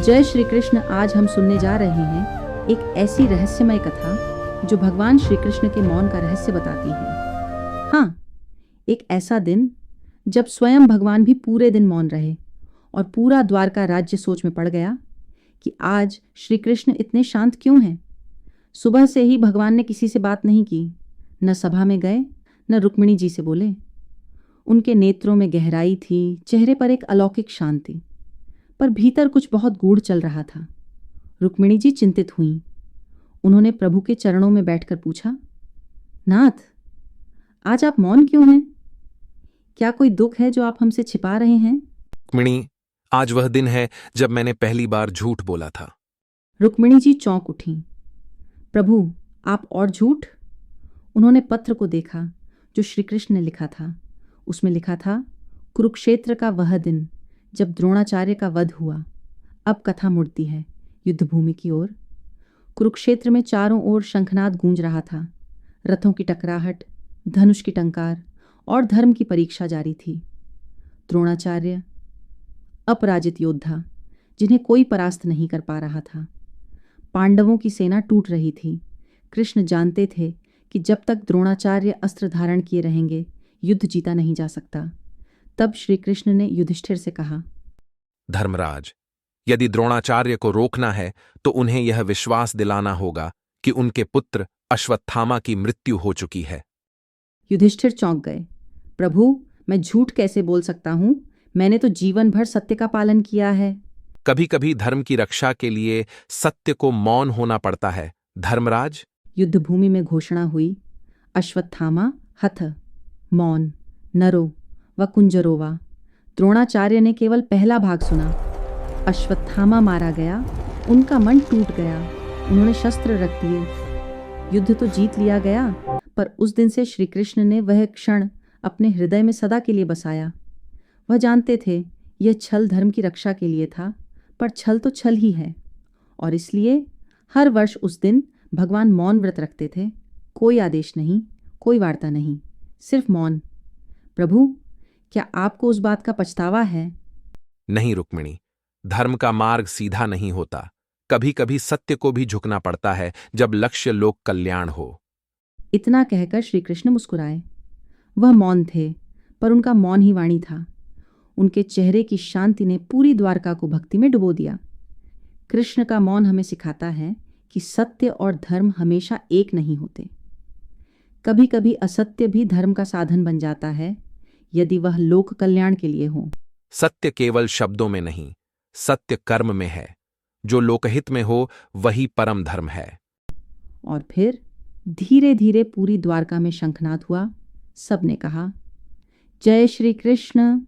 जय श्री कृष्ण। आज हम सुनने जा रहे हैं एक ऐसी रहस्यमय कथा जो भगवान श्री कृष्ण के मौन का रहस्य बताती है। हाँ, एक ऐसा दिन जब स्वयं भगवान भी पूरे दिन मौन रहे और पूरा द्वारका राज्य सोच में पड़ गया कि आज श्री कृष्ण इतने शांत क्यों हैं। सुबह से ही भगवान ने किसी से बात नहीं की, न सभा में गए न रुक्मिणी जी से बोले। उनके नेत्रों में गहराई थी, चेहरे पर एक अलौकिक शांति, पर भीतर कुछ बहुत गूढ़ चल रहा था। रुक्मिणी जी चिंतित हुईं। उन्होंने प्रभु के चरणों में बैठकर पूछा, नाथ, आज आप मौन क्यों हैं? क्या कोई दुख है जो आप हमसे छिपा रहे हैं? रुक्मिणी, आज वह दिन है जब मैंने पहली बार झूठ बोला था। रुक्मिणी जी चौंक उठीं। प्रभु, आप और झूठ? उन्होंने पत्र को देखा जो श्री कृष्ण ने लिखा था। उसमें लिखा था, कुरुक्षेत्र का वह दिन जब द्रोणाचार्य का वध हुआ। अब कथा मुड़ती है युद्धभूमि की ओर। कुरुक्षेत्र में चारों ओर शंखनाद गूंज रहा था। रथों की टकराहट, धनुष की टंकार और धर्म की परीक्षा जारी थी। द्रोणाचार्य, अपराजित योद्धा जिन्हें कोई परास्त नहीं कर पा रहा था। पांडवों की सेना टूट रही थी। कृष्ण जानते थे कि जब तक द्रोणाचार्य अस्त्र धारण किए रहेंगे युद्ध जीता नहीं जा सकता। तब श्री कृष्ण ने युधिष्ठिर से कहा, धर्मराज, यदि द्रोणाचार्य को रोकना है तो उन्हें यह विश्वास दिलाना होगा कि उनके पुत्र अश्वत्थामा की मृत्यु हो चुकी है। युधिष्ठिर चौंक गए। प्रभु, मैं झूठ कैसे बोल सकता हूं? मैंने तो जीवन भर सत्य का पालन किया है। कभी कभी धर्म की रक्षा के लिए सत्य को मौन होना पड़ता है धर्मराज। युद्धभूमि में घोषणा हुई, अश्वत्थामा हथ, मौन, नरो व कुंजरोवा। द्रोणाचार्य ने केवल पहला भाग सुना। अश्वत्थामा मारा गया, उनका मन टूट गया, उन्होंने शस्त्र रख दिए। युद्ध तो जीत लिया गया, पर उस दिन से श्री कृष्ण ने वह क्षण अपने हृदय में सदा के लिए बसाया। वह जानते थे यह छल धर्म की रक्षा के लिए था, पर छल तो छल ही है, और इसलिए हर वर्ष उस दिन भगवान मौन व्रत रखते थे। कोई आदेश नहीं, कोई वार्ता नहीं, सिर्फ मौन। प्रभु, क्या आपको उस बात का पछतावा है? नहीं रुक्मिणी, धर्म का मार्ग सीधा नहीं होता। कभी कभी सत्य को भी झुकना पड़ता है जब लक्ष्य लोक कल्याण हो। इतना कहकर श्री कृष्ण मुस्कुराए। वह मौन थे, पर उनका मौन ही वाणी था। उनके चेहरे की शांति ने पूरी द्वारका को भक्ति में डुबो दिया। कृष्ण का मौन हमें सिखाता है कि सत्य और धर्म हमेशा एक नहीं होते। कभी कभी असत्य भी धर्म का साधन बन जाता है, यदि वह लोक कल्याण के लिए हो। सत्य केवल शब्दों में नहीं, सत्य कर्म में है। जो लोकहित में हो वही परम धर्म है। और फिर धीरे धीरे पूरी द्वारका में शंखनाद हुआ। सबने कहा, जय श्री कृष्ण।